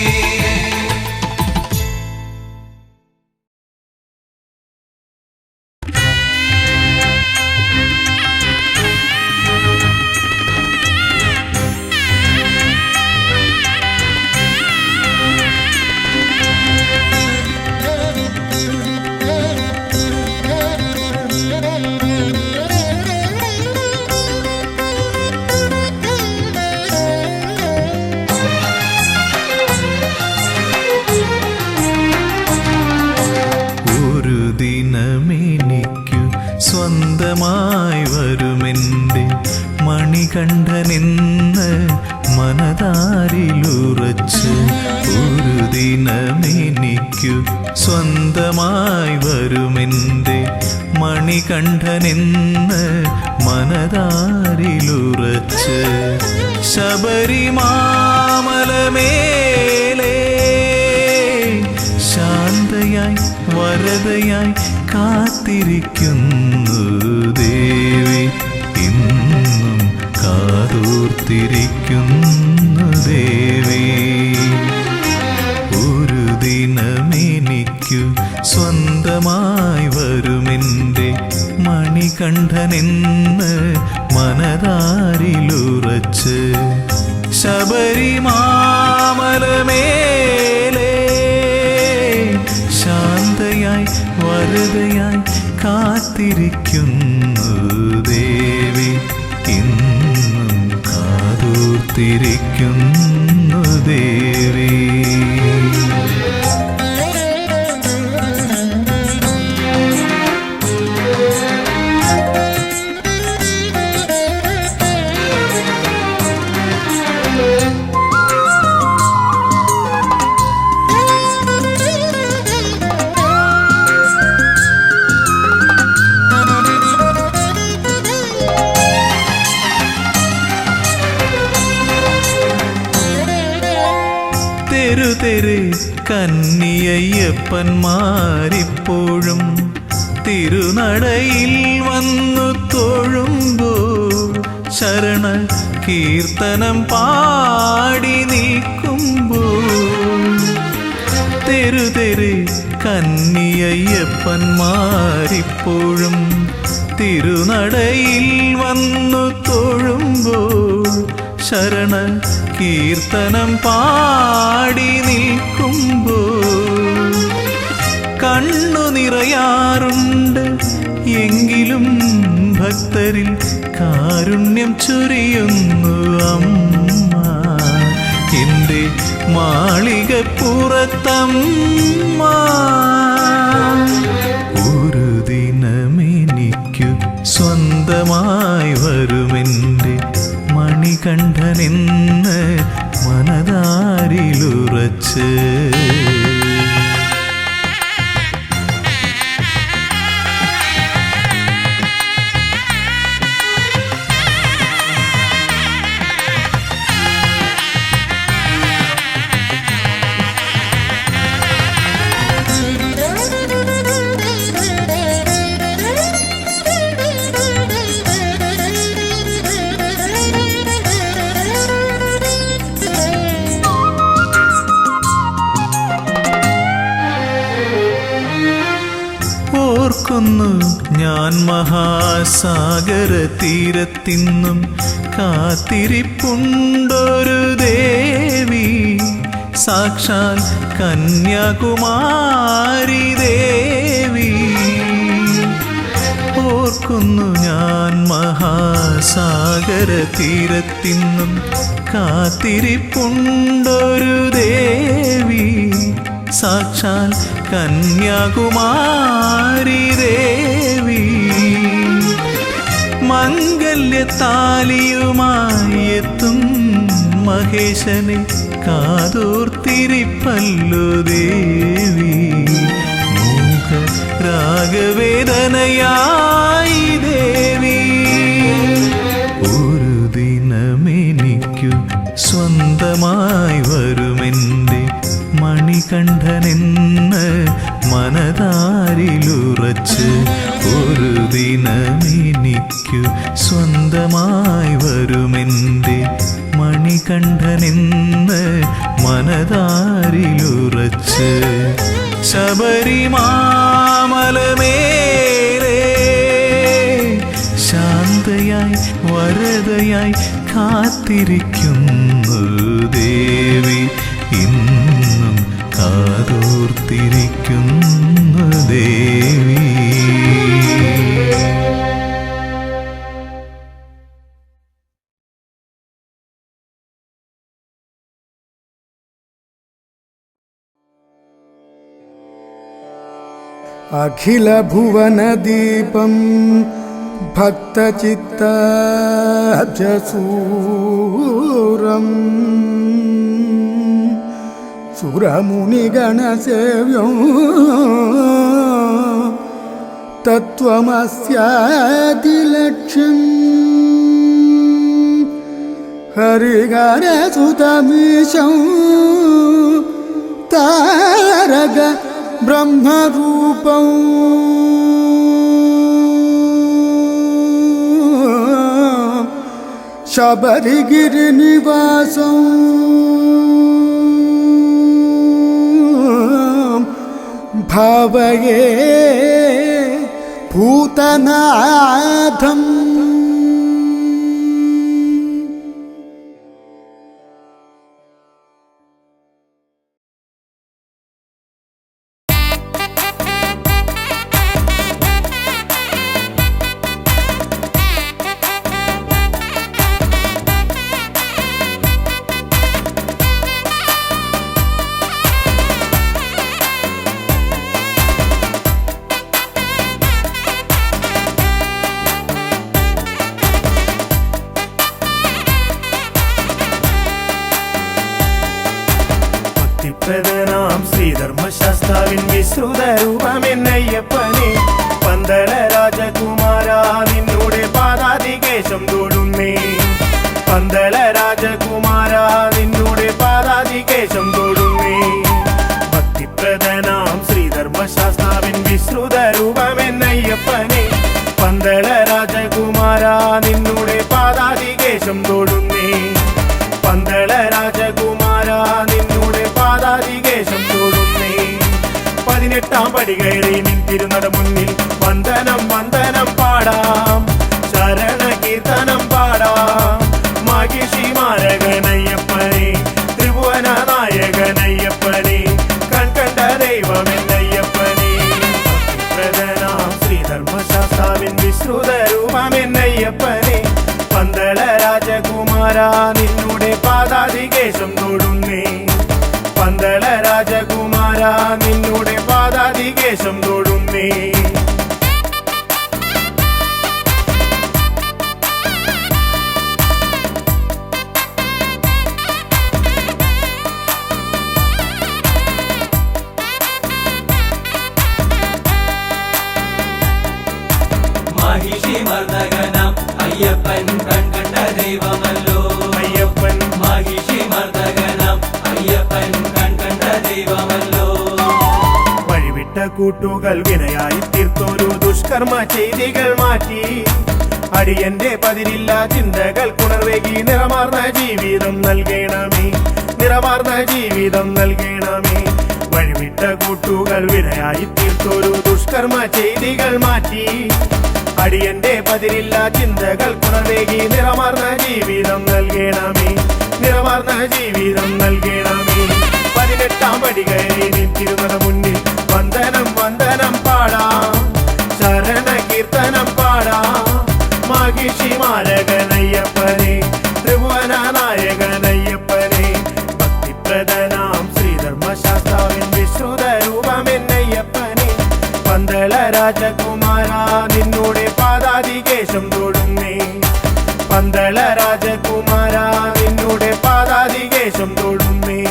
സ്വന്തമായി വരുമെൻ്റെ മണികണ്ഠനെന്ന് മനതാരിലുറച്ച് ഒരു ദിനമെനിക്കു സ്വന്തമായി വരുമെൻ്റെ മണികണ്ഠനെന്ന് മനതാരിലുറച്ച് ശബരിമാമലമേലേ ശാന്തയായി വരദയായി കാത്തിരിക്കുന്നു ദേവി, ഇന്നും കാതോർത്തിരിക്കുന്നു ദേവി. ഒരു ദിനമെനിക്കു സ്വന്തമായി വരുമെൻ്റെ മണികണ്ഠനെന്ന് മനതാരിലുറച്ച് ശബരിമാമലമേലേ ശാന്തയായി വരദയായി കാത്തിരിക്കുന്നു ദേവി, ഇന്നും കാതോർത്തിരിക്കുന്നു ദേവി. തെരുതെരെ കന്നിയയ്യപ്പന്മാരിപ്പോഴും തിരുനടയിൽ വന്നു തൊഴുമ്പോൾ ശരണ കീർത്തനം പാടി നിൽക്കുമ്പോൾ തെരുതെരെ കന്നിയയ്യപ്പന്മാരിപ്പോഴും തിരുനടയിൽ വന്നു തൊഴുമ്പോൾ ശരണ കീർത്തനം പാടി നിൽക്കുമ്പോൾ കണ്ണു നിറയാറുണ്ട്, എങ്കിലും ഭക്തരിൽ കാരുണ്യം ചൊരിയുന്നു അമ്മ. എൻ്റെ മാളികപ്പുറത്തമ്മ. ഒരു ദിനമെനിക്കു സ്വന്തമായി വരുമെൻ്റെ മണികണ്ഠനെന്ന് മനതാരിലുറച്ച് ഓർക്കുന്നു ഞാൻ മഹാസാഗര തീരത്തിന്നും കാത്തിരിപ്പുണ്ടൊരു ദേവി, സാക്ഷാൽ കന്യാകുമാരി ദേവി. ഓർക്കുന്നു ഞാൻ മഹാസാഗര തീരത്തിന്നും കാത്തിരിപ്പുണ്ടൊരു ദേവി, സാക്ഷാൽ കന്യാകുമാരി ദേവി. മംഗല്യത്താലിയുമായി എത്തും മഹേശനെ കാതോർത്തിരിപ്പല്ലോ ദേവി, മൂക രാഗവേദനയായി ദേവി. ഒരു ദിനമെനിക്കു സ്വന്തമായി വരുമെൻ്റെ മണികണ്ഠനെന്ന് മനതാരിലുറച്ച് ഒരു ദിനമെനിക്കു സ്വന്തമായി വരുമെൻ്റെ മണികണ്ഠനെന്ന് മനതാരിലുറച്ച് ശബരിമാമലമേലേ ശാന്തയായി വരദയായി കാത്തിരിക്കുന്നു ദേവി, ഇന്നും കാതോർത്തിരിക്കുന്നു ദേവി. അഖില ഭുവനദീപം ഭക്തചിത്തൂരം സുരമുനിഗണസേവ്യം തത്വമസ്യാദിലക്ഷ്യം ഹരിഹരസുതമീശം താരക ബ്രഹ്മരൂപം ശബരിഗിരിനിവാസം ഭാവയേ ഭൂതനാഥം. ഭക്തിപ്രദനാം ശ്രീധർമ്മശാസ്താവിൻ വിശ്രുത രൂപമെന്നയ്യപ്പനെ പന്തള രാജകുമാര നിന്നോടെ പാദാതികേശം തൊടുന്നേ. പന്തള രാജകുമാര നിന്നോടെ പാദാതികേശം തൊടുന്നേ. ഭക്തിപ്രദനാം ശ്രീധർമ്മശാസ്താവിൻ വിശ്രുത രൂപമെന്നയ്യപ്പനെ പന്തള രാജകുമാര നിന്നോടെ പാദാതികേശം തൊടുന്നേ. പന്തള രാജകുമാര നിന്നോടെ പാദാതികേശം തൊടുന്നേ. 18 പടി കയറി നിന്തിരുന്നട മുന്നിൽ വന്ദനം വന്ദനം പാടാം, ശരണ കീർത്തനം പാടാം. മഹിഷി മാരകനയ്യപ്പനെ, ത്രിഭുവന നായകനയ്യപ്പനെ, കൺകണ്ട ദൈവമെന്നയ്യപ്പനെ. പ്രധാനാം ശ്രീധർമ്മശാസ്താവിൻ വിശ്രുത രൂപമെന്നയ്യപ്പനെ പന്തള രാജകുമാര നിന്നോടെ പാദാതികേശം തൊടുന്നേ. പന്തള രാജകുമാര നിന്നോടെ പാദാതികേശം തൊടുന്നേ. മഹിഷി മർദ്ദകനാം അയ്യപ്പൻ കൺകണ്ട ദൈവമല്ലോ. അയ്യപ്പൻ മഹിഷി മർദ്ദകനാം അയ്യപ്പൻ കൺകണ്ട ദൈവമല്ലോ. വഴിവിട്ട കൂട്ടുകൾ വിനയായി തീർത്തൊരു ദുഷ്കർമ്മ ചെയ്തികൾ മാറ്റി അടിയന്റെ പതിരില്ല ചിന്തകൾ കുണർവേകി നിറമാർന്ന ജീവിതം നൽകണമേ, നിറമാർന്ന ജീവിതം നൽകണമേ. വഴിവിട്ട കൂട്ടുകൾ വിനയായി തീർത്തൊരു ദുഷ്കർമ്മ ചെയ്തികൾ മാറ്റി അടിയന്റെ പതിരില്ല ചിന്തകൾ കുണർവേകി നിറമാർന്ന ജീവിതം നൽകണമേ, നിറമാർന്ന ജീവിതം നൽകണമേ. 18 പടി കയറി നിന്തിരുന്നട മുന്നിൽ വന്ദനം വന്ദനം പാടാം, ശരണ കീർത്തനം പാടാം. മഹിഷി മാരകനയ്യപ്പനെ, ത്രിഭുവന നായകനയ്യപ്പനെ. ഭക്തിപ്രദനാം ശ്രീധർമ്മശാസ്താവിൻ വിശ്രുത രൂപമെന്നയ്യപ്പനെ പന്തള രാജകുമാര നിന്നോടെ പാദാതികേശം തൊടുന്നേ. പന്തള രാജകുമാര നിന്നോടെ പാദാതികേശം തൊടുന്നേ.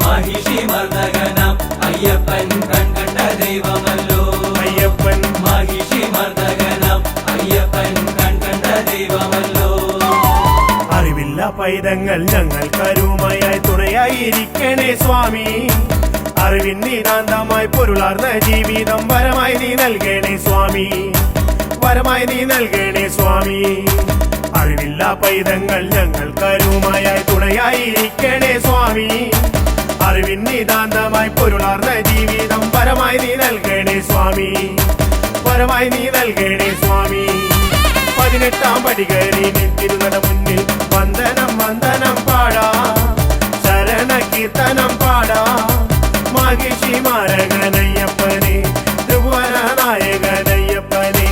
മഹിഷി മർദ്ദകനാം അയ്യപ്പൻ കൺകണ്ട ദൈവമല്ലോ. അയ്യപ്പൻ മഹിഷി മർദ്ദകനാം അയ്യപ്പൻ കൺകണ്ട ദൈവമല്ലോ. അറിവില്ല പൈതങ്ങൾ ഞങ്ങൾക്കരുമയായി തുണയായിരിക്കണേ സ്വാമി. അറിവിൻ നിതാന്തമായി പൊരുളാർന്ന ജീവിതം വരമായി നീ നൽകണേ സ്വാമി, വരമായി നീ നൽകണേ സ്വാമി. അറിവില്ല പൈതങ്ങൾ ഞങ്ങൾക്കരുമയായി തുണയായിരിക്കണേ സ്വാമി. അറിവിൻ നിതാന്തമായി പൊരുളാർന്ന ജീവിതം വരമായി നീ നൽകണേ സ്വാമി, വരമായി നീ നൽകണേ സ്വാമി. 18 പടി കയറി നിന്തിരുന്നട മുന്നിൽ വന്ദനം വന്ദനം പാടാം, ശരണ കീർത്തനം പാടാം. മഹിഷി മാരകനയ്യപ്പനെ, ത്രിഭുവന നായകനയ്യപ്പനെ.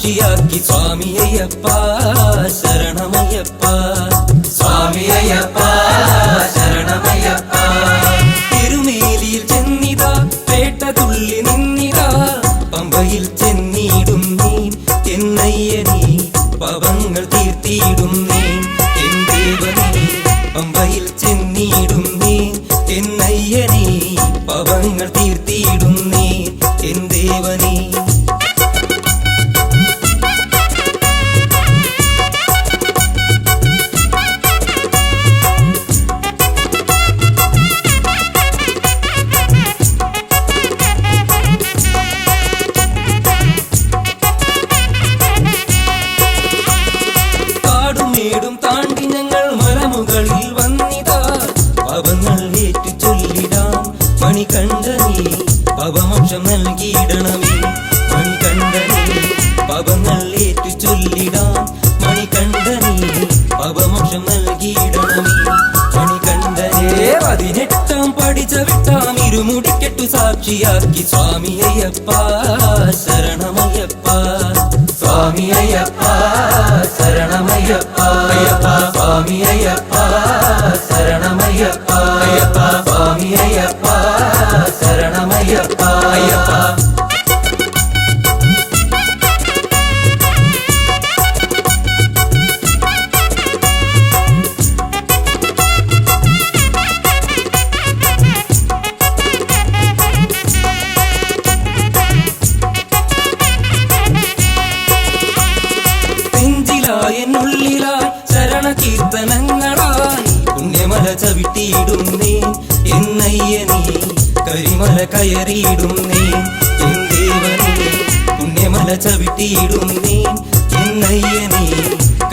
സാക്ഷിയാക്കി സ്വാമി അയ്യപ്പ ശരണമയ്യപ്പ. സ്വാമി അയ്യപ്പ ശരണമയ്യപ്പ. തിരുമേലിയിൽ ചെന്നിതാ പേട്ട തുള്ളി നിന്നിതാ പമ്പയിൽ ചെന്നിടും നീ എന്നയ്യനീ പവങ്ങൾ തീർത്തിയിടും നീ എൻ ദേവനീ. പമ്പയിൽ ചെന്നിടും നീ എന്നയ്യനീ പവങ്ങൾ തീർത്തിയിടും നീ എൻ ദേവനീ. കാടുമേടും താണ്ടി ഞങ്ങൾ മലമുകളിൽ വന്നിതാ പവങ്ങൾ ഏറ്റു ചൊല്ലിടാം മണികണ്ഠനീ പവമോക്ഷം നൽകിയിടണമേ. മണികണ്ഠനീ പവങ്ങൾ ഏറ്റു ചൊല്ലിടാം മണികണ്ഠനീ പവമോക്ഷം നൽകിയിടണമേ. മണികണ്ഠനേ 18 പടി ചവിട്ടാം ഇരുമുടിക്കെട്ടു സാക്ഷിയാക്കി സ്വാമി അയ്യപ്പ ശരണമയ്യപ്പ. സ്വാമി അയ്യപ്പ ശരണമയ്യപ്പ. സ്വാമി അയ്യപ്പ ശരണമയ്യപ്പ. സ്വാമി അയ്യപ്പ ശരണമയ്യപ്പ. അയ്യപ്പ എന്നുള്ളിലായി ശരണ കീർത്തനങ്ങളായി പുണ്യമല ചവിട്ടിയിടുന്നേ എന്നയ്യനീ കരിമല കയറിയിടുന്നേ എൻ ദേവനീ. പുണ്യമല ചവിട്ടിയിടുന്നേ എന്നയ്യനീ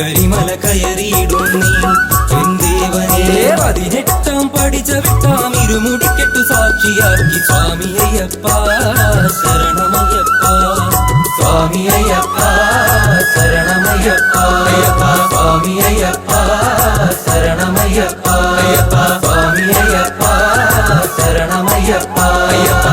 കരിമല കയറിയിടുന്നേ എൻ ദേവനേ. 18 പടി ചവിട്ടാം ഇരുമുടിക്കെട്ടു സാക്ഷിയാക്കി സ്വാമി അയ്യപ്പ ശരണമയ്യപ്പ. സ്വാമി അയ്യപ്പ ശരണമയ്യപ്പ. സ്വാമി അയ്യപ്പ ശരണമയ്യപ്പ. സ്വാമി അയ്യപ്പ ശരണമയ്യപ്പ. അയ്യപ്പ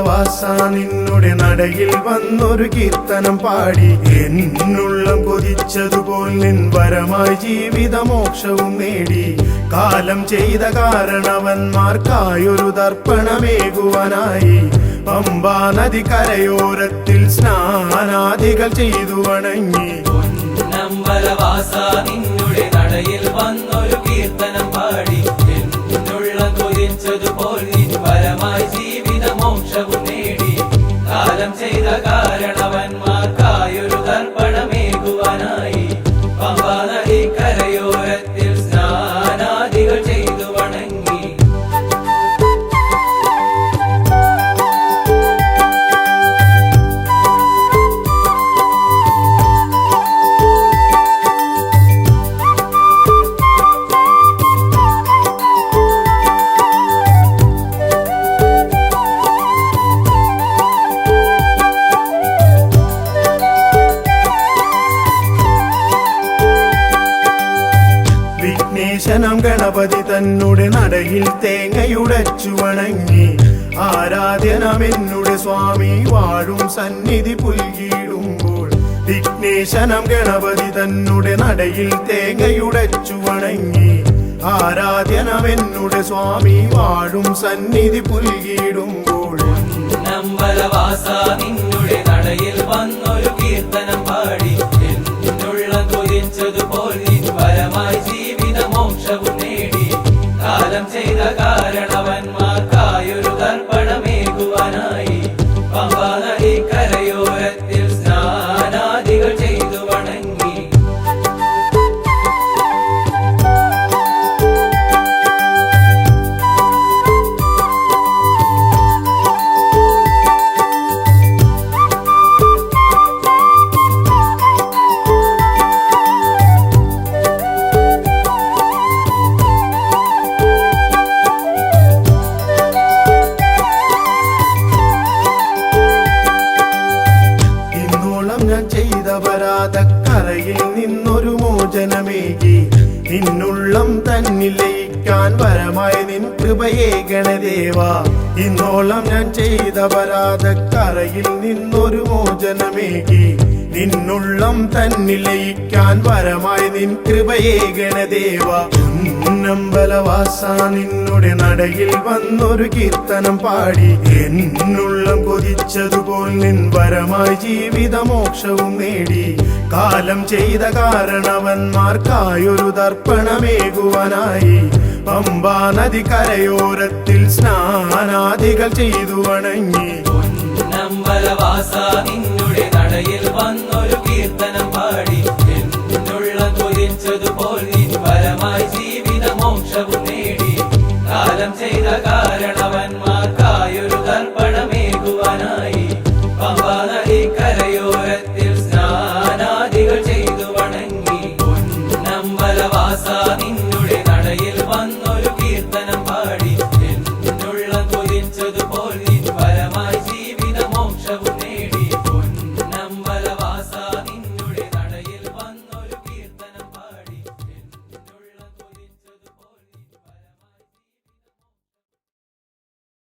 പൊന്നമ്പലവാസ നിന്നുടെ നടയിൽ വന്നൊരു കീർത്തനം പാടി എന്നുള്ളം കൊതിച്ചതുപോൽ നിൻ വരമായി ജീവിതമോക്ഷവും നേടി കാലം ചെയ്ത കാരണവന്മാർക്കായൊരു തർപ്പണമേകുവാനായി പമ്പാ നദി കരയോരത്തിൽ സ്നാനാദികൾ ചെയ്തു വണങ്ങി പൊന്നമ്പലവാസ നിന്നുടെ നടയിൽ വന്നൊരു കീർത്തനം പാടി എന്നുള്ളം കൊതിച്ചതുപോൽ നിൻ വരമായി ജീവിതമോക്ഷവും നേടി കാലം ചെയ്ത കാരണവന്മാർക്കായൊരു തർപ്പണമേകുവാനായി പമ്പാ നദി കരയോരത്തിൽ സ്നാനാദികൾ ചെയ്തു വണങ്ങി വിഘ്നേശനം ഗണപതി തന്നുടെ നടയിൽ തേങ്ങയുടച്ചു വണങ്ങി ആരാധ്യനമെന്നുടെ സ്വാമി വാഴും സന്നിധി പുൽകിടുമ്പോൾ വിഘ്നേശനം ഗണപതി തന്നുടെ നടയിൽ തേങ്ങയുടച്ചു വണങ്ങി ആരാധ്യനമെന്നുടെ സ്വാമി വാഴും സന്നിധി പുൽകിടുമ്പോൾ പൊന്നമ്പലവാസ നിന്നുടെ നടയിൽ വന്നൊരു കീർത്തനം പാടി എന്നുള്ളം കൊതിച്ചതുപോൽ നിൻ വരമായി ജീവിതമോക്ഷവും നേടി കാലം ചെയ്ത കാരണവന്മാർക്കായൊരു തർപ്പണമേകുവാനായി പമ്പാ നദി കരയോരത്തിൽ സ്നാനാദികൾ ചെയ്തു വണങ്ങി ഞാൻ ചെയ്ത പരാതക്കരയിൽ നിന്നൊരു മോചനമേകി നിന്നുള്ളം തന്നിൽ ലയിക്കാൻ വരമായി നിൻ കൃപയേ ഗണദേവ ഇന്നോളം ഞാൻ ചെയ്ത പരാതക്കരയിൽ നിന്നൊരു മോചനമേകി നിന്നുള്ളം തന്നിൽ ലയിക്കാൻ വരമായി നിൻ കൃപയേ ഗണദേവ പൊന്നമ്പലവാസ നിന്നുടെ നടയിൽ വന്നൊരു കീർത്തനം പാടി എന്നുള്ളം കൊതിച്ചതുപോൽ നിൻ വരമായി ജീവിതമോക്ഷവും നേടി കാലം ചെയ്ത കാരണവന്മാർക്കായൊരു തർപ്പണമേകുവാനായി പമ്പാ നദി കരയോരത്തിൽ സ്നാനാദികൾ ചെയ്തു വണങ്ങി പൊന്നമ്പലവാസ നിന്നുടെ നടയിൽ വന്നൊരു കീർത്തനം